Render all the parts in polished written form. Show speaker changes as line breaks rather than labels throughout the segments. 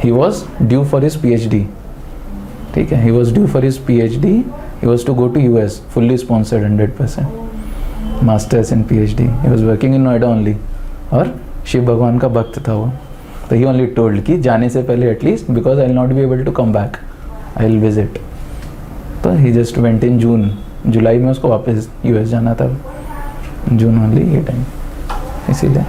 He was due for his PhD, ठीक है, he was due for his PhD, he was to go to US, fully sponsored 100%, masters in PhD, he was working in Noida only, और शिव भगवान का भक्त था वो. तो ही only told कि जाने से पहले at least, because I will not be able to come back, I will visit. तो ही जस्ट वेंट इन जून, जुलाई में उसको वापस US जाना था, जून ओनली ये टाइम, इसीलिए.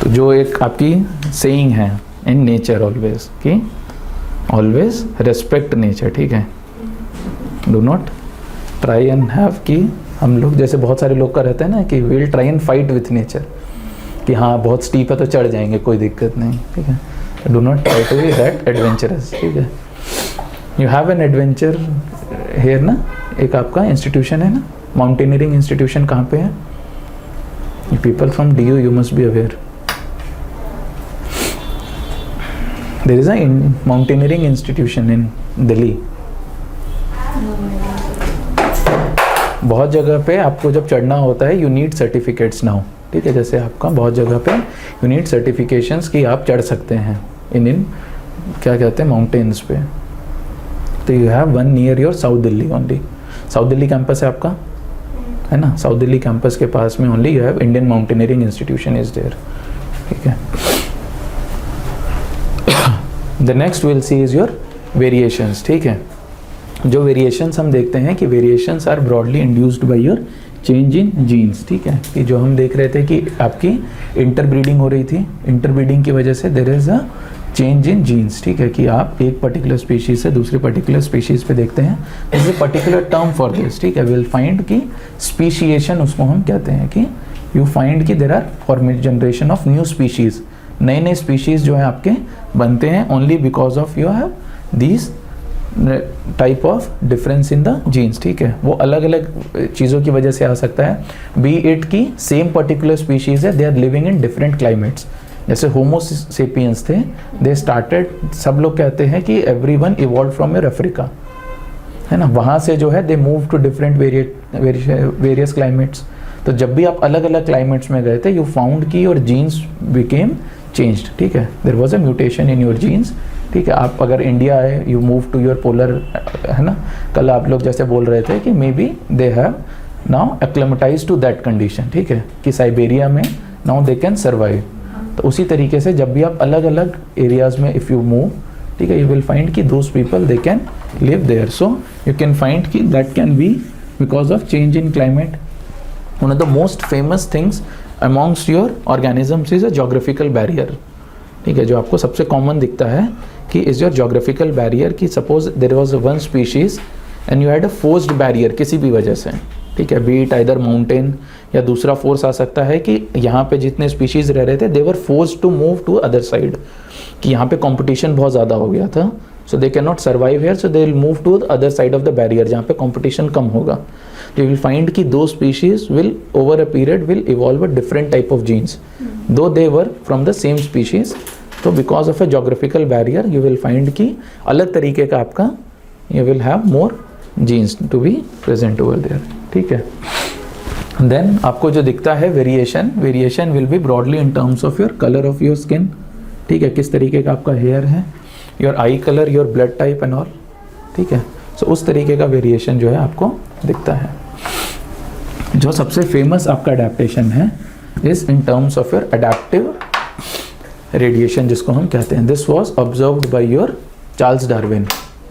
तो जो एक आपकी सेइंग है इन नेचर ऑलवेज, कि ऑलवेज रेस्पेक्ट नेचर, ठीक है, do not try and have, कि हम लोग जैसे बहुत सारे लोग का रहता है ना कि will try and fight with nature, कि हाँ बहुत स्टीप है तो चढ़ जाएंगे, कोई दिक्कत नहीं, ठीक है. Do not try to be that adventurous, ठीक है. You have an adventure here ना, एक आपका इंस्टीट्यूशन है ना, माउंटेनियरिंग इंस्टीट्यूशन कहाँ पे है? People from DU, you must be aware. There is a mountaineering institution in Delhi. बहुत जगह पे आपको जब चढ़ना होता है यू नीड सर्टिफिकेट्स नाउ, ठीक है. जैसे आपका बहुत जगह पे यू नीड सर्टिफिकेशंस कि आप चढ़ सकते हैं इन क्या कहते हैं माउंटेन्स पे. तो you have one near your south Delhi only. South Delhi campus है आपका, है ना. साउथ दिल्ली कैंपस के पास में only you have Indian mountaineering institution is there, ठीक है. The next will see is your variations, ठीक है. जो वेरिएशंस हम देखते हैं कि variations are broadly induced by your change in genes, ठीक है. कि जो हम देख रहे थे कि आपकी इंटरब्रीडिंग हो रही थी, इंटरब्रीडिंग की वजह से there is a change in genes, ठीक है. कि आप एक पर्टिकुलर स्पीशीज से दूसरी पर्टिकुलर स्पीशीज पे देखते हैं. This is a particular term for this, ठीक है. विल फाइंड कि स्पीशिएशन उसको हम कहते हैं, कि यू फाइंड कि there are format generation of new species, नए नए स्पीशीज जो है आपके बनते हैं only because of you have these type of difference in the genes, ठीक है. वो अलग अलग चीज़ों की वजह से आ सकता है. बी इट की सेम पर्टिकुलर स्पीशीज है, they are living in different climates. जैसे होमो सेपियंस थे, दे स्टार्टेड, सब लोग कहते हैं कि everyone evolve from your Africa, है ना. वहाँ से जो है they move to different various climates. तो जब भी आप अलग अलग क्लाइमेट्स में गए थे यू फाउंड की योर जीन्स बिकेम चेंज्ड, ठीक है. There was a mutation in your genes, ठीक है. आप अगर इंडिया आए you move to your polar, है ना. कल आप लोग जैसे बोल रहे थे कि maybe they have now acclimatize to that condition, ठीक है, कि साइबेरिया में नाउ दे कैन सर्वाइव. तो उसी तरीके से जब भी आप अलग अलग एरियाज में इफ़ यू मूव, ठीक है, यू विल फाइंड कि those people they can live there. So you can find कि that can be because of change in climate. One of the most famous things amongst your organisms is a geographical barrier, ठीक है. जो आपको सबसे common दिखता है कि is your geographical barrier, कि suppose there was one species and you had a forced barrier किसी भी वजह से, ठीक है. be it either mountain या दूसरा फोर्स आ सकता है कि यहाँ पे जितने स्पीशीज रह रहे थे they were forced to move to other side, कि यहाँ पे कंपटीशन बहुत ज़्यादा हो गया था. so they cannot survive here, so they will move to the other side of the barrier जहाँ पे कंपटीशन कम होगा. you will find कि those species will over a period will evolve a different type of genes, though they were from the same species. तो because of a geographical barrier you will find कि अलग तरीके का आपका you will have more genes to be present over there, ठीक है. then आपको जो दिखता है variation will be broadly in terms of your color of your skin, ठीक है. किस तरीके का आपका हेयर है, your eye color, your blood type and all, ठीक है. so उस तरीके का वेरिएशन जो है आपको दिखता है. जो सबसे फेमस आपका अडेप्टेशन है is in terms of your adaptive radiation, जिसको हम कहते हैं. This was observed by your Charles Darwin,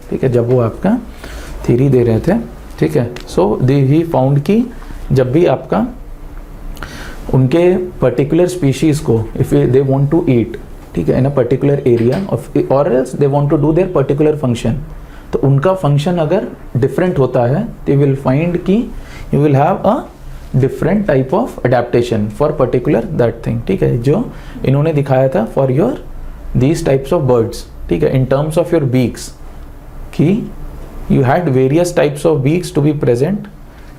ठीक है. जब वो आपका थ्योरी दे रहे थे, ठीक है. सो दे ही फाउंड कि जब भी आपका उनके पर्टिकुलर स्पीशीज को if they want to eat, ठीक है, in a particular area of और else they want to do their particular function, तो उनका फंक्शन अगर डिफरेंट होता है दे विल फाइंड कि you will have a different type of adaptation for particular that thing, ठीक है. जो इन्होंने दिखाया था for your these types of birds, ठीक है. In terms of your beaks कि you had various types of beaks to be present,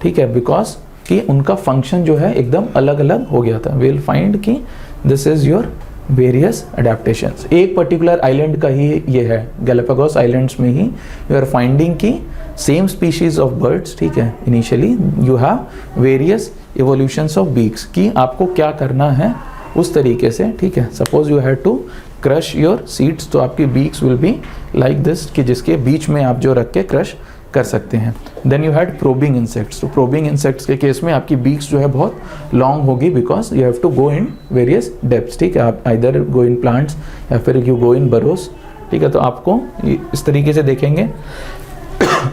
ठीक है, बिकॉज कि उनका फंक्शन जो है एकदम अलग अलग हो गया था. विल फाइंड कि this is your various adaptations. एक पर्टिकुलर आइलैंड का ही ये है, गैलापागोस आइलैंड्स में ही यू आर फाइंडिंग की सेम स्पीशीज ऑफ बर्ड्स, ठीक है. Initially you have various evolutions of beaks, कि आपको क्या करना है उस तरीके से, ठीक है। Suppose you had to crush your seeds, तो आपकी beaks will be like this, कि जिसके बीच में आप जो रख के क्रश कर सकते हैं। Then you had probing insects, तो प्रोबिंग इंसेक्ट्स के केस में आपकी बीक्स जो है बहुत लॉन्ग होगी, because you have to go in various depths, ठीक है। आप आइदर गो इन प्लांट्स या फिर यू गो इन बरोस, ठीक है। तो आपको इस तरीके से देखेंगे।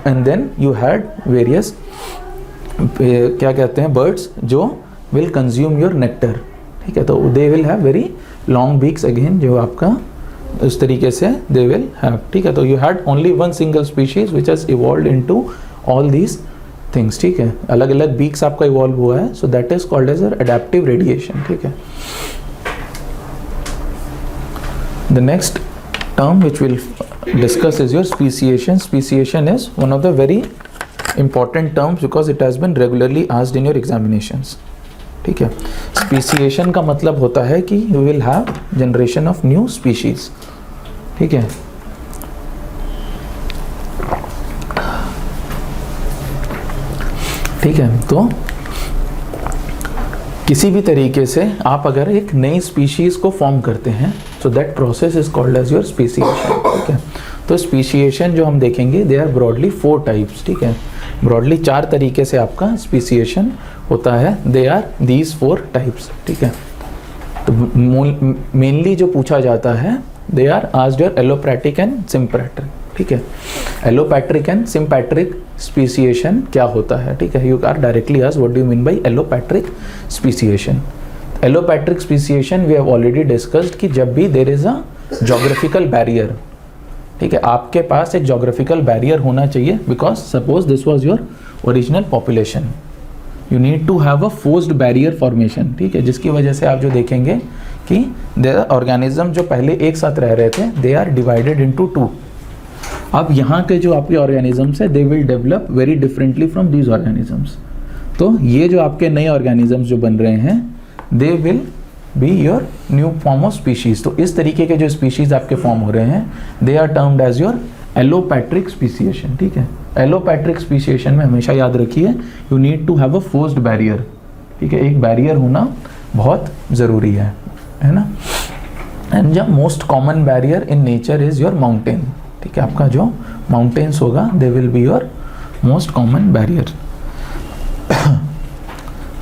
And then you had various क्या कहते हैं बर्ड्स जो विल कंज्यूम योर नेक्टर, ठीक है। तो they will have very long beaks again, जो आपका उस तरीके से दे विल हैव, ठीक है। तो you had only one single species which has evolved into all these things, ठीक है। अलग अलग बीक्स आपका इवॉल्व हुआ है, so that is called as adaptive radiation, ठीक है। The next term which we'll discuss is your speciation. Speciation is one of the very important terms because it has been regularly asked in your examinations, ठीक है। Speciation का मतलब होता है कि you will have generation of new species, ठीक है। ठीक है, तो किसी भी तरीके से आप अगर एक नई स्पीशीज को फॉर्म करते हैं, so that process is called as your speciation, ठीक है। तो स्पीसिएशन जो हम देखेंगे, दे आर ब्रॉडली 4 टाइप्स, ठीक है। ब्रॉडली 4 तरीके से आपका स्पीसिएशन होता है, दे आर दीज 4 टाइप्स, ठीक है। तो मेनली जो पूछा जाता है, they are asked your allopatric and sympatric, ठीक है। एलोपैट्रिक एंड सिम्पैट्रिक स्पीसिएशन क्या होता है, ठीक है। You are directly asked what do you mean by allopatric speciation. Allopatric speciation we have already discussed कि जब भी there is a geographical barrier, ठीक है, आपके पास एक ज्योग्राफिकल बैरियर होना चाहिए, because suppose this was your original population, you need to have a forced barrier formation, ठीक है, जिसकी वजह से आप जो देखेंगे कि देयर ऑर्गेनिज्म जो पहले एक साथ रह रहे थे, दे आर डिवाइडेड इनटू 2। अब यहाँ के जो आपके ऑर्गेनिजम्स है, they will develop very differently from these organisms. तो ये जो आपके नए ऑर्गेनिजम्स जो बन रहे हैं, दे will be your new form of species. तो इस तरीके के जो स्पीशीज आपके फॉर्म हो रहे हैं, they are termed as your allopatric speciation, ठीक है। एलोपैट्रिक स्पीसिएशन में हमेशा याद रखिए, you need to have a forced barrier, ठीक है। एक बैरियर होना बहुत ज़रूरी है ना। And the most common barrier in nature is your mountain, ठीक है। आपका जो माउंटेन्स होगा, they will be your most common barrier.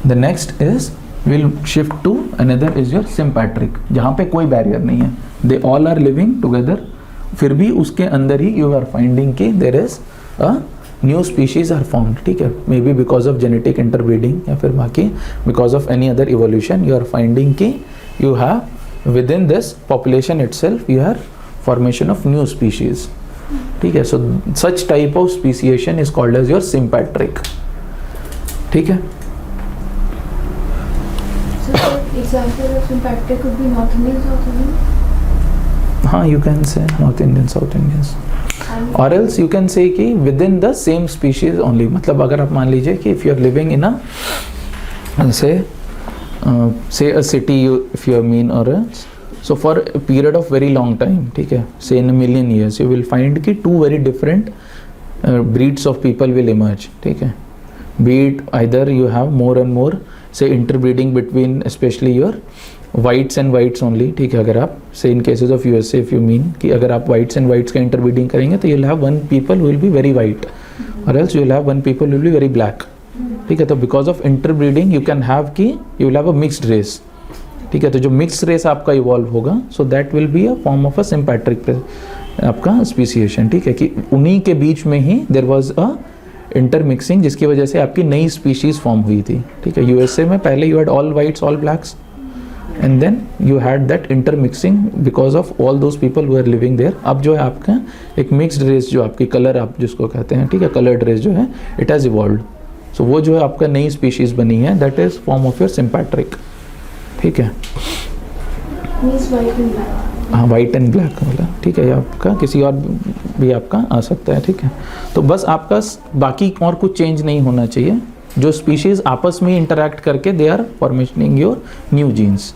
The next is will shift to another is your sympatric, जहाँ पे कोई बैरियर नहीं है, they all are living together, फिर भी उसके अंदर ही यू आर फाइंडिंग कि there is a new species are formed, ठीक है। Maybe because of genetic interbreeding या फिर बाकी because of any other evolution, you are finding कि you have within this population itself you have formation of new species, ठीक है। so such type of speciation is called as your sympatric, ठीक है।
so example of sympatric could be North Indian, South Indian,
हाँ, you can say North Indian, South Indians, or else you can say कि within the same species only, मतलब अगर आप मान लीजिए कि if you are living in a say a city, if you mean, or else so for a period of very long time, ठीक है, say in a million years, you will find कि 2 very different breeds of people will emerge, ठीक है। be it either you have more and more say interbreeding between especially your whites and whites only, ठीक है। अगर आप say in cases of USA, if you mean कि अगर आप whites and whites का interbreeding करेंगे, तो you'll have one people who will be very white, or else you'll have one people who will be very black, ठीक है। तो because of interbreeding you can have कि you will have a mixed race, ठीक है। तो जो mixed race आपका evolve होगा, so that will be a form of a sympatric आपका स्पीसिएशन, ठीक है। कि उन्हीं के बीच में ही देयर वाज अ इंटरमिक्सिंग, जिसकी वजह से आपकी नई स्पीशीज फॉर्म हुई थी, ठीक है। यूएसए में पहले you had all whites, all blacks, and then you had that intermixing because of all those people who are living there. अब जो है आपका एक मिक्स्ड रेस, जो आपकी कलर आप जिसको कहते हैं, ठीक है, कलर्ड रेस जो है, इट हैज़ इवॉल्व्ड। सो वो जो है आपका नई स्पीशीज बनी है, that is form of your sympatric, ठीक है। हाँ, वाइट एंड ब्लैक वाला, ठीक है। ये आपका किसी और भी आपका आ सकता है, ठीक है। तो बस आपका बाकी और कुछ चेंज नहीं होना चाहिए, जो स्पीशीज आपस में इंटरैक्ट करके they are formationing your new genes,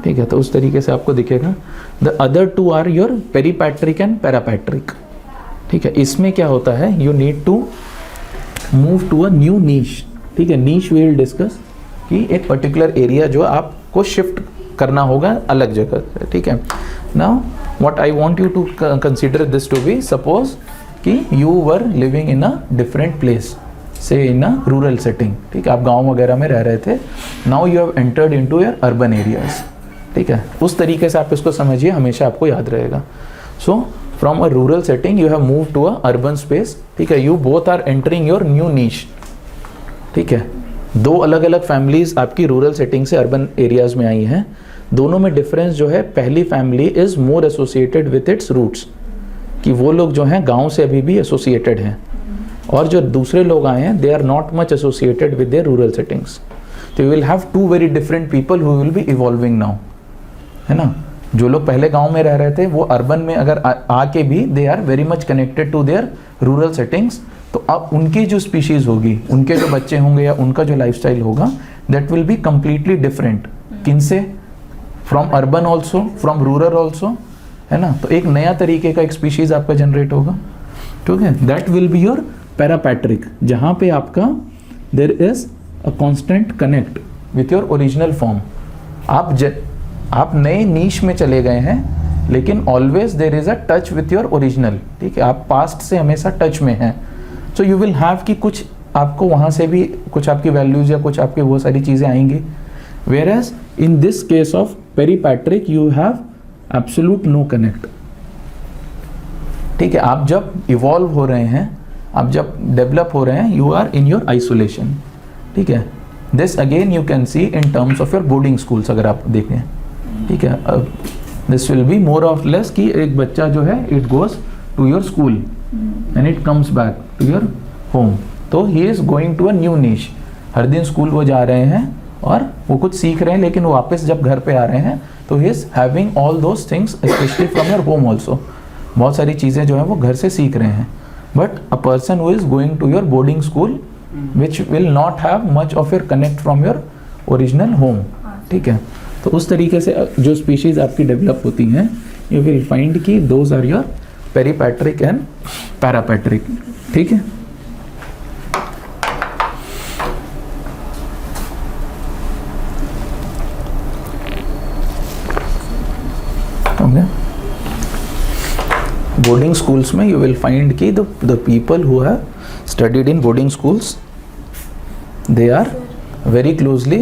ठीक है। तो उस तरीके से आपको दिखेगा। The other 2 are your peripatric and parapatric, ठीक है। इसमें क्या होता है, you need to move to a new niche, ठीक है। नीश वी विल डिस्कस कि एक पर्टिकुलर एरिया जो आपको शिफ्ट करना होगा अलग जगह से, ठीक है। Now what I want you to consider this to be, suppose कि you were living in a different place, say in a rural setting, ठीक है, आप गांव वगैरह में रह रहे थे, now you have entered into your urban areas, ठीक है। उस तरीके से आप इसको समझिए, हमेशा आपको याद रहेगा। So from a rural setting you have move to a urban space, ठीक है, you both are entering your new niche, ठीक है। दो अलग अलग फैमिलीज आपकी रूरल सेटिंग से अर्बन एरियाज में आई हैं, दोनों में डिफरेंस जो है, पहली family is more associated with its roots, कि वो लोग जो हैं गांव से अभी भी एसोसिएटेड हैं, और जो दूसरे लोग आए हैं they are not much associated with their rural settings. तो you will have two very different people who will be evolving now, है ना। जो लोग पहले गांव में रह रहे थे वो अर्बन में अगर आके भी they are very much connected to their rural settings, तो अब उनकी जो स्पीशीज होगी, उनके जो बच्चे होंगे या उनका जो लाइफस्टाइल होगा, that will be completely different. किनसे? From urban also, from rural also, है ना। तो एक नया तरीके का एक स्पीशीज आपका जनरेट होगा, ठीक है। दैट विल बी योर पैरापैट्रिक, जहाँ पे आपका there is a constant connect with your original form. आप नए नीश में चले गए हैं, लेकिन always there is a touch with your original, ठीक है, आप पास्ट से हमेशा टच में हैं। सो यू विल हैव कि कुछ आपको वहाँ से भी कुछ आपकी वैल्यूज या कुछ आपकी वो सारी चीज़ें आएंगी। Whereas in this case of peripatric you have absolute no connect, ठीक है। आप जब इवॉल्व हो रहे हैं, आप जब डेवलप हो रहे हैं, you are in your isolation, ठीक है। This again you can see in terms of your boarding schools, अगर आप देखें, ठीक है। This will be more of less कि एक बच्चा जो है it goes to your school and it comes back to your home, तो he is going to a new niche. हर दिन स्कूल वो जा रहे हैं और वो कुछ सीख रहे हैं, लेकिन वापस जब घर पे आ रहे हैं तो he is having all those things specially from your home also. बहुत सारी चीज़ें जो है वो घर से सीख रहे हैं, but a person who is going to your boarding school which will not have much of your connect from your original home, ठीक है। तो उस तरीके से जो स्पीशीज आपकी डेवलप होती हैं, यू विल फाइंड कि those are your peripatric and parapatric, ठीक है। बोर्डिंग स्कूल्स में यू विल फाइंड कि the people who have studied in boarding schools they are very closely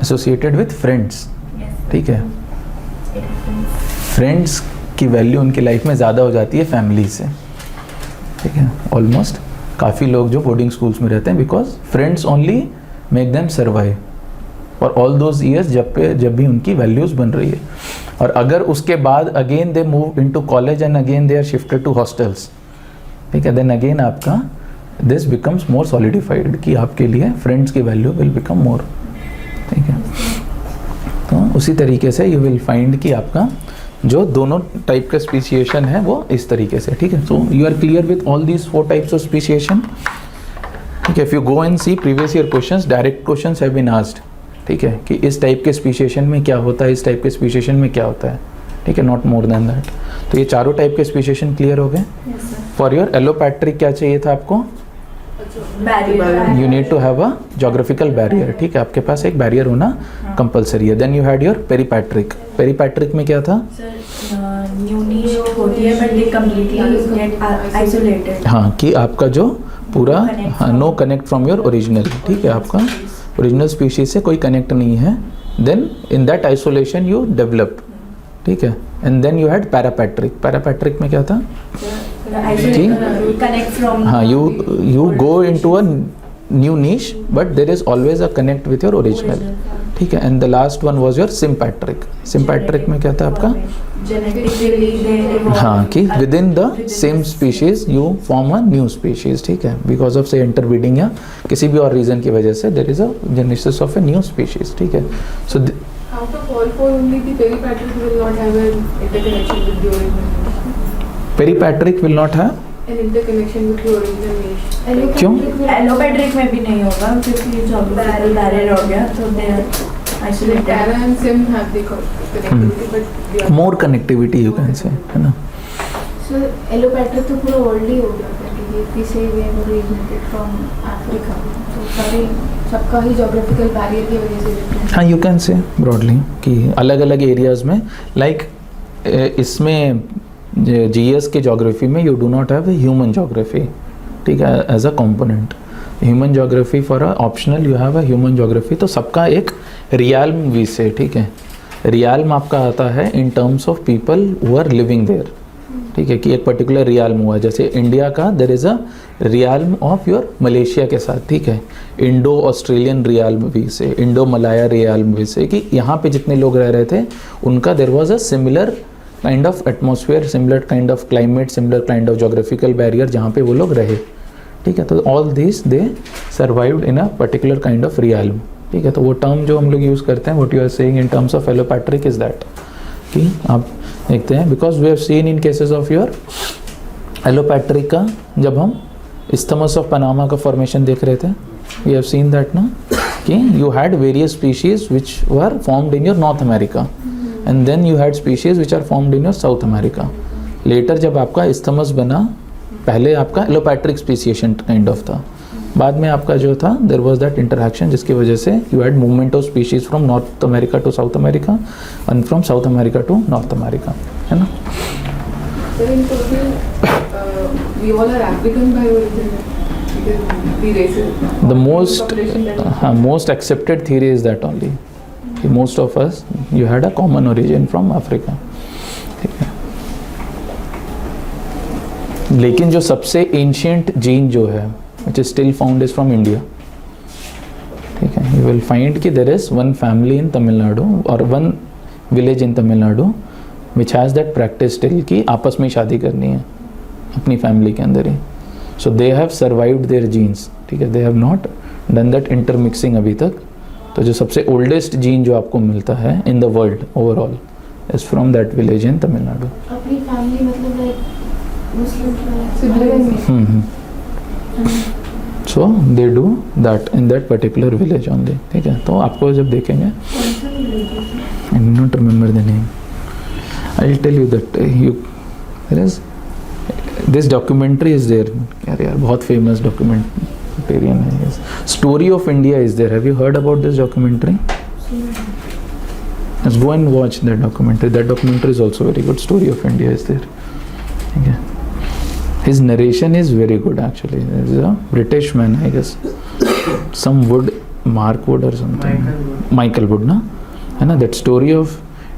associated with friends, ठीक है। फ्रेंड्स की वैल्यू उनकी life में ज़्यादा हो जाती है फैमिली से, ठीक है। ऑलमोस्ट काफ़ी लोग जो बोर्डिंग स्कूल्स में रहते हैं, because friends only make them survive for all those years जब भी उनकी वैल्यूज बन रही है। और अगर उसके बाद again they move into college and again they are shifted to hostels, ठीक है, देन अगेन आपका दिस बिकम्स मोर सॉलिडिफाइड कि आपके लिए फ्रेंड्स की वैल्यू विल बिकम मोर, ठीक है। तो उसी तरीके से यू विल फाइंड कि आपका जो दोनों टाइप का स्पीशिएशन है वो इस तरीके से, ठीक है। So you are clear with all these 4 types of speciation, ठीक है। If you go and see previous year questions, direct questions have been asked, ठीक है, कि इस टाइप के स्पीशिएशन में क्या होता है, इस टाइप के स्पीशिएशन में क्या होता है, ठीक है, नॉट मोर देन दैट। तो ये चारों टाइप के स्पीशिएशन क्लियर हो गए। फॉर योर एलोपैट्रिक क्या चाहिए था आपको? You need to have a geographical barrier, ठीक है, आपके पास एक बैरियर होना कंपलसरी है। Then you had your peripatric. Peripatric में क्या था? हाँ, कि आपका जो पूरा no connect from your original, ठीक है, आपका ओरिजिनल स्पीशीज से कोई कनेक्ट नहीं है। Then in that isolation you develop, ठीक है। And then you had parapatric. Parapatric में क्या था? हाँ, you go into a new niche but there is always a connect with your original, ठीक है। and the last one was your sympatric. sympatric में क्या था आपका? हाँ, कि within the same species you form a new species, ठीक है, because of say interbreeding या किसी भी और reason की वजह से there is a genesis of a new species, ठीक है। so
out of all 4 only the peripatric will not have an interconnection with the original.
Peripatric will not have
an interconnection with the original niche.
क्यों?
Allopatric में भी नहीं होगा क्योंकि geographical barrier हो गया, तो they are isolated.
Para and sim have the connectivity, but they are
more connectivity you can say, है ना।
so allopatric तो पूरा world ही हो गया है। कि से वे originated from Africa, तो सारे सबका ही geographical barrier की वजह से different
हाँ, यू कैन से ब्रॉडली कि अलग अलग एरियाज में लाइक इसमें जीएस के जोग्राफी में you do not have human geography, ठीक है, as a component. Human geography for a optional you have a human geography. तो सबका एक रियाल्म वी से, ठीक है, रियाल्म आपका आता है in terms of people who are living there, ठीक है, कि एक पर्टिकुलर रियाल्म हुआ. जैसे इंडिया का there is a realm of your Malaysia के साथ, ठीक है, Indo Australian realm we say, Indo Malaya realm we say, कि यहाँ पे जितने लोग रह रहे थे उनका there was a similar kind of atmosphere, similar kind of climate, similar kind of geographical barrier जहाँ पे वो लोग रहे, ठीक है. तो all this they survived in a particular kind of realm, ठीक है. तो वो टर्म जो हम लोग यूज़ करते हैं, what you are saying in terms of allopatric is that, कि आप देखते हैं because we have seen in cases of your allopatric का, जब हम इस्थमस ऑफ पनामा का फॉर्मेशन देख रहे थे, वी हैव सीन दैट ना, कि you had various species which were formed in your North America and then you had species which are formed in your South America. Later जब आपका isthmus बना, पहले आपका एलोपैट्रिक स्पीसिएशन काइंड ऑफ था, बाद में आपका जो था देर वॉज दैट इंटरैक्शन जिसकी वजह से you had movement of species from North America to South America and from South America to North America, है ना.
So in total, we all are African by origin, because the races.
The most
population that-
most accepted theory is that only, कि most of us you had a common origin from Africa, ठीक है. लेकिन जो सबसे ancient gene जो है which is still found is from India, ठीक है. You will find कि there is one family in Tamil Nadu or one village in Tamil Nadu which has that practice still कि आपस में शादी करनी है अपनी फैमिली के अंदर ही. So they have survived their genes, ठीक है. They have not done that intermixing अभी तक. तो जो सबसे oldest जीन जो आपको मिलता है in the world overall is from that village in Tamil Nadu.
अपनी फैमिली मतलब like Muslim
So they do that in that particular village only, ठीक है. तो आपको जब देखेंगे, I do not remember the name. I'll tell you that there is this documentary is there. यार बहुत famous documentarian है. Yes. Story of India is there. Have you heard about this documentary? Let's go and watch that documentary. That documentary is also very good. Story of India is there. Okay. His narration is very good actually. He's a British man, I guess. Some Wood, Mark Wood or something. Michael Wood, ना? है ना? That story of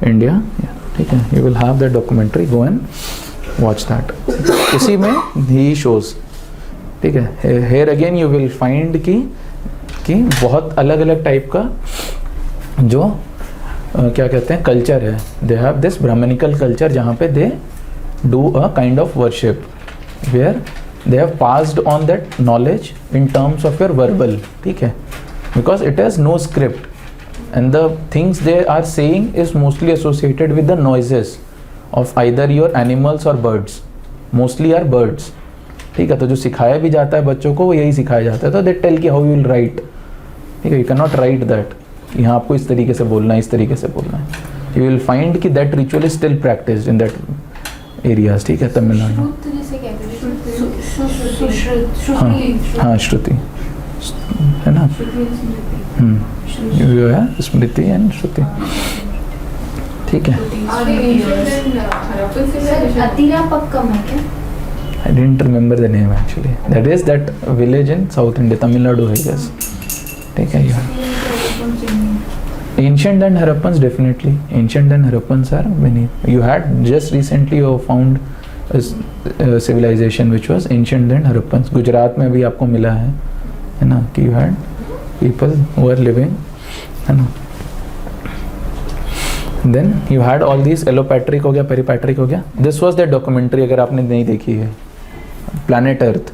India. Yeah. ठीक है. You will have that documentary. Go and watch that. उसी में he shows. ठीक है. Here again you will find कि बहुत अलग अलग टाइप का जो क्या कहते हैं कल्चर है. They have this brahmanical culture जहाँ पे they do a kind of worship where they have passed on that knowledge in terms of your verbal. ठीक है. Because it has no script and the things they are saying is mostly associated with the noises of either your animals और birds. Mostly are birds. ठीक है. तो जो सिखाया भी जाता है बच्चों को वो यही सिखाया जाता है. तो दे टेल कि हाउ यू विल राइट. ठीक है. You can not right that. यहाँ आपको इस तरीके से बोलना है, इस तरीके से बोलना है. यू विल फाइंड कि that ritual is still practised in that areas. ठीक है. तमिलनाडु. हाँ श्रुति है ना. ये है स्मृति एंड श्रुति. ठीक है. I didn't remember the name actually. That is that village in South India, Tamil Nadu, I guess. ठीक है. Ancient and Harappans definitely. Ancient and Harappans are many. You had just recently you found a civilization which was ancient and Harappans. Gujarat में भी आपको मिला है ना कि you had people who were living, है ना. Then you had all these allopatриc हो गया, peripatric हो गया. This was the documentary अगर आपने नहीं देखी है. Planet Earth.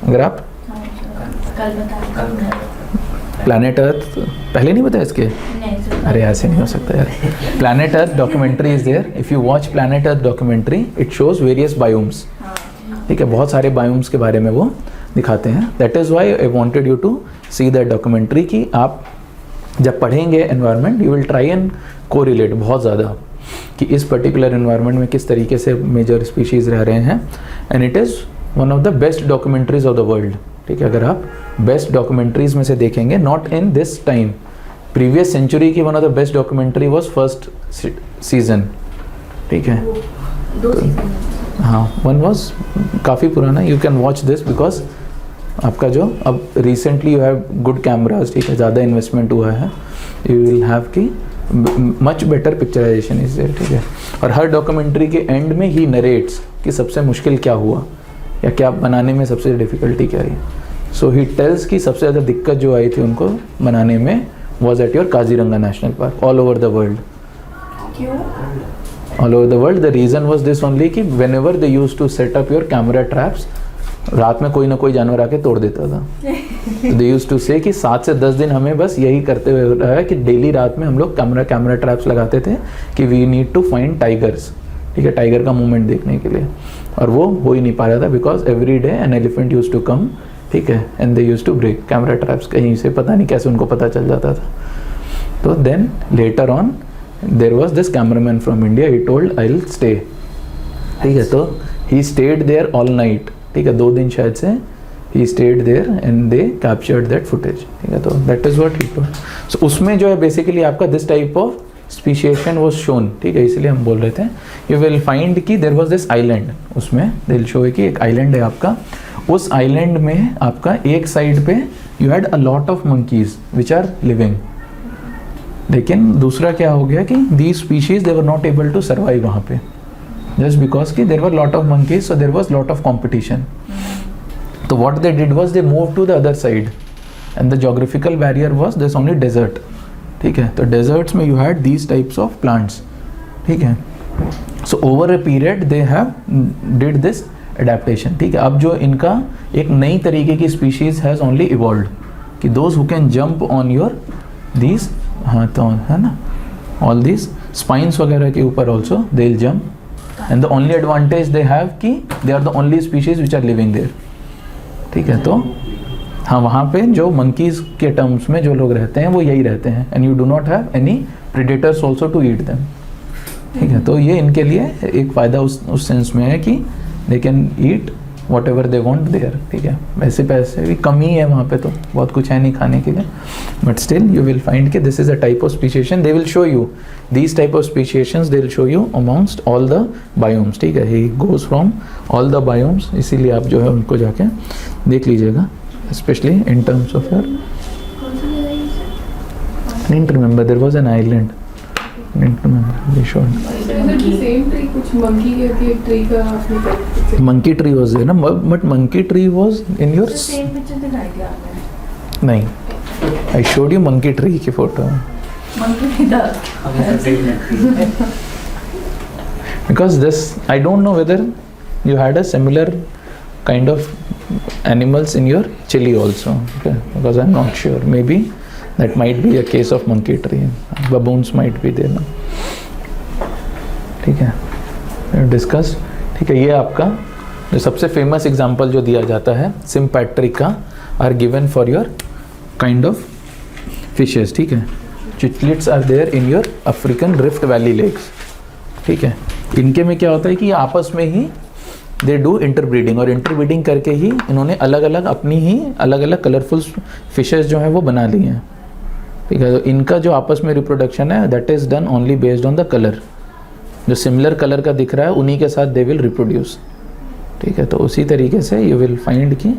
अगर आप Planet Earth पहले नहीं बताया इसके. अरे ऐसे नहीं हो सकता यार. Planet Earth documentary is there. If you watch Planet Earth documentary, it shows various biomes. ठीक है. बहुत सारे biomes के बारे में वो दिखाते हैं. That is why I wanted you to see that documentary कि आप जब पढ़ेंगे environment, you will try and correlate बहुत ज़्यादा कि इस पर्टिकुलर environment में किस तरीके से मेजर स्पीशीज़ रह रहे हैं. And it is one of the best documentaries of the world, ठीक है। अगर आप बेस्ट डॉक्यूमेंट्रीज में से देखेंगे, not in this time, previous century की one of the best documentary was first season, ठीक है।
2 सीजन।
हाँ, वन वाज काफ़ी पुराना, you can watch this because आपका जो अब recently you have good cameras, ठीक है, ज़्यादा इन्वेस्टमेंट हुआ है, यू विल हैव की much better picturisation is there, ठीक है। और हर डॉक्यूमेंट्री के एंड में ही नरेट्स कि सबसे मुश्किल क्या हुआ या क्या बनाने में सबसे डिफ़िकल्टी क्या रही। सो ही टेल्स कि सबसे ज़्यादा दिक्कत जो आई थी उनको बनाने में was at your Kaziranga national park all over the world.
क्यों?
All over the world the reason was this only कि whenever they use to set up your camera traps, रात में कोई ना कोई जानवर आके तोड़ देता था। दे यूज टू से कि 7 से 10 दिन हमें बस यही करते हुए रहा है कि डेली रात में हम लोग कैमरा ट्रैप्स लगाते थे कि we need to find tigers, ठीक है, टाइगर का मूवमेंट देखने के लिए। और वो हो ही नहीं पा रहा था because every day an elephant use to come, ठीक है, and they use to break camera traps. कहीं से पता नहीं कैसे उनको पता चल जाता था। तो then later on there was this cameraman from India, he told I will stay, ठीक है। तो he stayed there all night, ठीक है, 2 दिन शायद से he stayed there and they captured that footage, ठीक है। तो that is what he told. So उसमें जो है बेसिकली आपका this type of speciation was shown, ठीक है, इसलिए हम बोल रहे थे। यू विल फाइंड कि देयर वाज दिस आइलैंड, उसमें दे विल शो कि एक आइलैंड है आपका, उस आइलैंड में आपका एक साइड पे you had a lot of monkeys which are living, लेकिन दूसरा क्या हो गया कि these species they were not able to survive वहाँ पे just because कि there were lot of monkeys, so there was lot of competition. So what they did was they moved to the other side, and the geographical barrier was there's only desert, ठीक है। तो deserts में you had these types of plants, ठीक है। So over a period they have did this adaptation, ठीक है। अब जो इनका एक नई तरीके की species has only evolved कि those who can jump on your these, हाँ तो है ना, all these spines वगैरह के ऊपर also they'll jump. And the only advantage they have कि they are the only species which are living there, ठीक है। तो हाँ, वहाँ पे जो monkeys के terms में जो लोग रहते हैं वो यही रहते हैं, and you do not have any predators also to eat them, ठीक है। तो ये इनके लिए एक फ़ायदा उस सेंस में है कि they can eat whatever they want there, ठीक है। वैसे पैसे भी कम ही है वहाँ पे, तो बहुत कुछ है नहीं खाने के लिए, but still you will find कि this is a type of speciation. They will show you these type of speciations, they will show you amongst all the biomes, ठीक है। He goes from all the biomes, इसीलिए आप जो है उनको जाके देख लीजिएगा, specially in terms of your, didn't remember there was an island, didn't remember, they showed.
Same tree, कुछ मंकी के ट्री का आपने
monkey tree was there ना, but monkey tree was in your
same picture दिखाई दिया आपने?
नहीं, I showed you monkey tree की फोटो,
मंकी इधर।
because this I don't know whether you had a similar kind of animals in your Chile also, okay? Because I'm not sure, maybe that might be a case of monkey tree, baboons might be there ना, ठीक है, discuss, ठीक है। ये आपका जो सबसे famous example जो दिया जाता है सिम्पैट्रिक का are given for your kind of fishes, ठीक है। Cichlids are there in your African rift valley lakes, ठीक है। इनके में क्या होता है कि आपस में ही दे डू इंटरब्रीडिंग, और इंटरब्रीडिंग करके ही इन्होंने अलग अलग अपनी ही अलग अलग कलरफुल फिशेस जो हैं वो बना ली हैं, ठीक है। तो इनका जो आपस में रिप्रोडक्शन है that is done only based on the colour, जो सिमिलर कलर का दिख रहा है उन्हीं के साथ दे विल रिप्रोड्यूस, ठीक है। तो उसी तरीके से यू विल फाइंड कि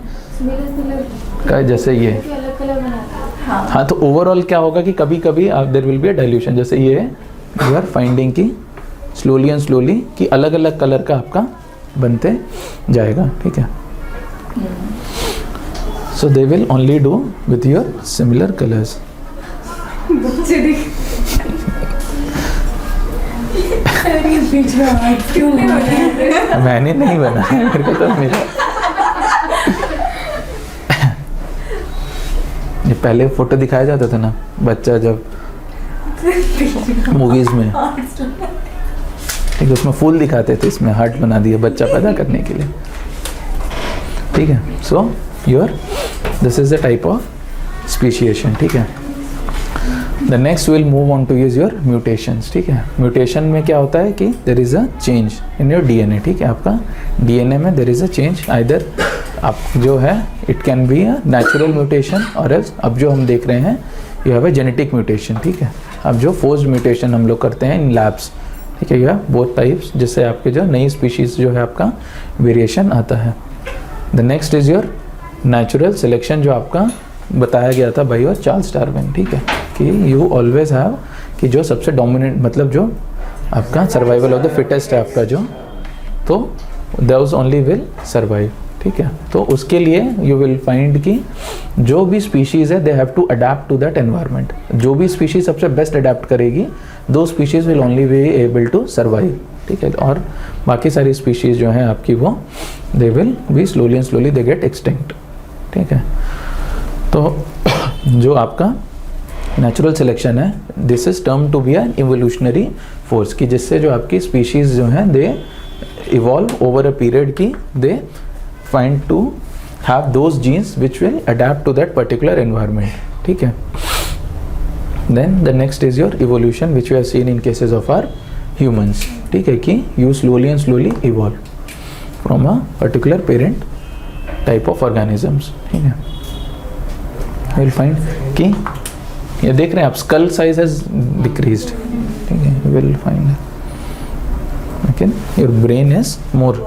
का जैसे ये
अलग कलर बनाते हैं।
हाँ, तो ओवरऑल क्या होगा कि कभी कभी there will be a dilution, जैसे ये यू आर फाइंडिंग कि स्लोली एंड स्लोली कि अलग अलग कलर का आपका बनते जाएगा, ठीक है। So they will only do with your similar colours.
बीच में हाइट क्यों नहीं बनाया?
मैंने नहीं बनाया, मेरे को तो मेरा ये पहले फोटो दिखाया जाता था ना बच्चा जब मूवीज में, ठीक, उसमें फूल दिखाते थे, इसमें हार्ट बना दिया बच्चा पैदा करने के लिए, ठीक है। So your this is the type of speciation, ठीक है। The next will move on to is your mutations, ठीक है। म्यूटेशन में क्या होता है कि there is a change in your DNA, ठीक है। आपका डीएनए में there is a change, either आप जो है it can be a natural mutation और एल्स अब जो हम देख रहे हैं you have a genetic mutation, ठीक है। अब जो फोर्स्ड म्यूटेशन हम लोग करते हैं इन लैब्स, ठीक है, यू हैव बोथ टाइप्स, जिससे आपके जो नई स्पीशीज़ जो है आपका वेरिएशन आता है। The next is your natural selection, जो आपका बताया गया था बाय योर चार्ल्स डार्विन, ठीक है, कि यू ऑलवेज हैव कि जो सबसे डोमिनेंट मतलब जो आपका सर्वाइवल ऑफ द फिटेस्ट है आपका जो, तो दोज ओनली विल सर्वाइव, ठीक है। तो उसके लिए यू विल फाइंड कि जो भी स्पीशीज़ है they have to adapt to that environment. जो भी स्पीशीज़ सबसे बेस्ट अडेप्ट करेगी those species will only be able to survive, ठीक है। और बाकी सारी स्पीशीज़ जो हैं आपकी वो they will be slowly and slowly they get extinct, ठीक है। तो जो आपका नेचुरल सिलेक्शन है this is term to be an evolutionary force, की जिससे जो आपकी स्पीशीज़ जो हैं they evolve over a period की they find to have those genes which will adapt to that particular environment, ठीक है। Then the next is your evolution which we have seen in cases of are humans, ठीक है, कि you slowly and slowly evolve from a particular parent type of organisms, ठीक है। Will find कि ये देख रहे हैं आप स्कल साइज हैज डिक्रीज्ड, ठीक है, विल फाइंड लेकिन your brain is more,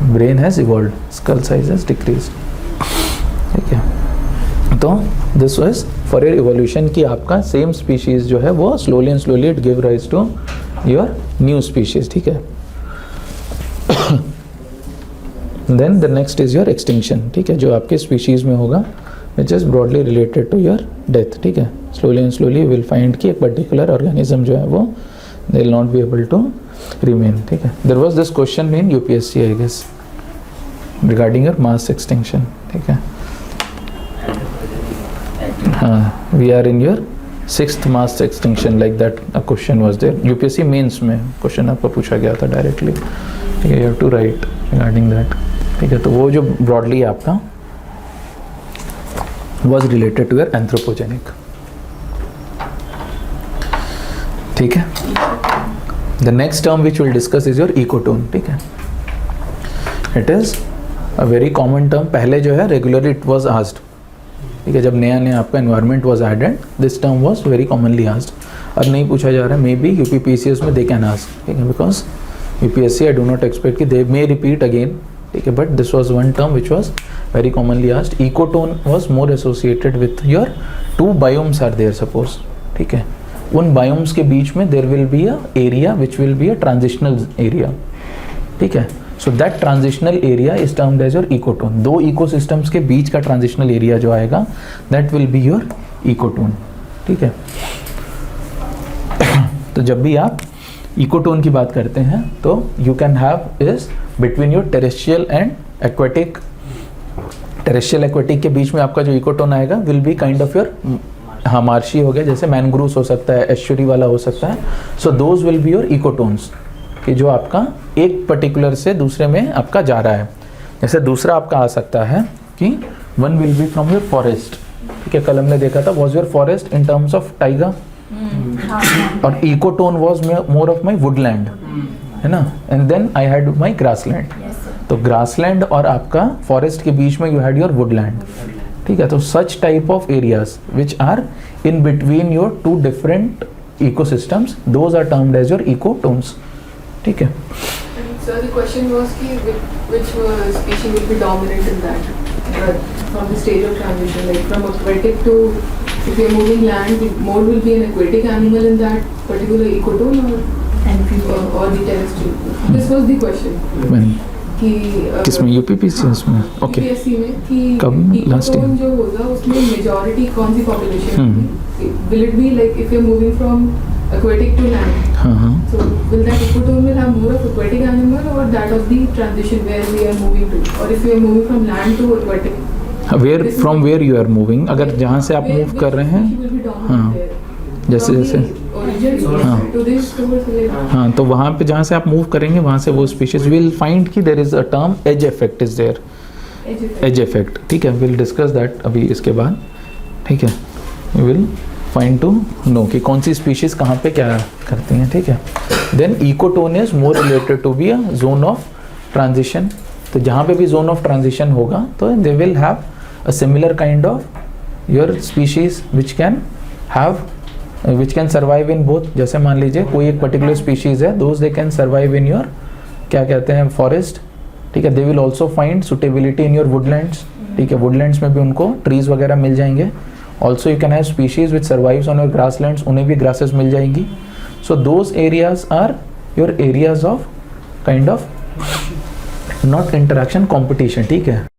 brain has evolved, skull size has decreased, ठीक है। तो this was for your evolution कि आपका सेम स्पीशीज जो है वो slowly and slowly it give rise to your new species, ठीक है। Then the next is your extinction, ठीक है, जो आपके स्पीशीज में होगा which is broadly related to your death, ठीक है। Slowly and slowly will find कि एक पर्टिकुलर ऑर्गेनिज्म जो है वो they will not be able to remain, ठीक है। There was this question in UPSC I guess regarding your mass extinction, ठीक है। हाँ, we are in your 6th mass extinction, like that a question was there UPSC mains में, question आपको पूछा गया था डायरेक्टली, ठीक है, you have to write regarding that, ठीक है। तो वो जो ब्रॉडली आपका was related to your anthropogenic, ठीक है। The next term which we'll discuss is your ecotone, ठीक है। It is a very common term, पहले जो है regularly it was asked, ठीक है, जब नया नया आपका environment was added this term was very commonly asked, अब नहीं पूछा जा रहा है, मे बी UPPCS में they can ask, ठीक है, because UPSC I do not expect कि they may repeat again, ठीक है, but this was one term which was very commonly asked. Ecotone was more associated with your two biomes are there suppose, ठीक है। उन biomes के बीच में there will be a area which will be a transitional area, ठीक है। So that transitional area is termed as your ecotone. दो ecosystems के बीच का transitional area जो आएगा that will be your ecotone, ठीक है। तो जब भी आप ecotone की बात करते हैं तो you can have is between your terrestrial and aquatic, terrestrial aquatic के बीच में आपका जो इकोटोन आएगा will be kind of your, हाँ, मार्शी हो गया, जैसे मैनग्रूव्स हो सकता है, एस्चुरी वाला हो सकता है, so those will be your ecotones, कि जो आपका एक पर्टिकुलर से दूसरे में आपका जा रहा है। जैसे दूसरा आपका आ सकता है कि one will be from your forest, ठीक है, कल हमने देखा था was your forest in terms of tiger, और ecotone was more of my woodland, है ना, and then I had my grassland, तो ग्रासलैंड और आपका फॉरेस्ट के बीच में यू हैड योर वुडलैंड, ठीक है। तो such type of areas which are in between your two different ecosystems those are termed as your ecotones, ठीक है।
So the question was which species will be dominant in that from the stage of transition, like from aquatic to, if you're moving land, more will be an aquatic animal in that particular ecotone or the terrestrial. This was the question. कि
किसमें UPPCS में, okay,
UPSC में कि
कब last time
जो होगा उसमें majority कौन सी पॉपुलेशन होगी, will it be like if you are moving from aquatic to land, so will that ecotone will have more of aquatic animal or that of the transition where we are moving to, or if we are moving from land to aquatic,
where from where you are moving, अगर जहाँ से आप move कर रहे हैं, हाँ, जैसे जैसे, हाँ, तो वहाँ पे जहाँ से आप मूव करेंगे वहाँ से वो स्पीशीज विल फाइंड कि there is a term edge effect is there, edge effect, ठीक है, विल डिस्कस दैट अभी इसके बाद, ठीक है, विल फाइंड टू नो कि कौन सी स्पीशीज कहाँ पे क्या करती हैं, ठीक है। Then ecotone is more related to be a zone of transition, तो जहाँ पे भी जोन ऑफ ट्रांजिशन होगा तो they will have a similar kind of your species which can survive in both. जैसे मान लीजिए कोई एक पर्टिकुलर स्पीशीज है, those they can survive in your क्या कहते हैं फॉरेस्ट, ठीक है। They will also find suitability in your woodlands, ठीक है। वुडलैंड्स में भी उनको ट्रीज वगैरह मिल जाएंगे। Also you can have species which survives on your grasslands, उन्हें भी ग्रासेस मिल जाएंगी। So those areas are your areas of kind of not interaction, competition, ठीक है।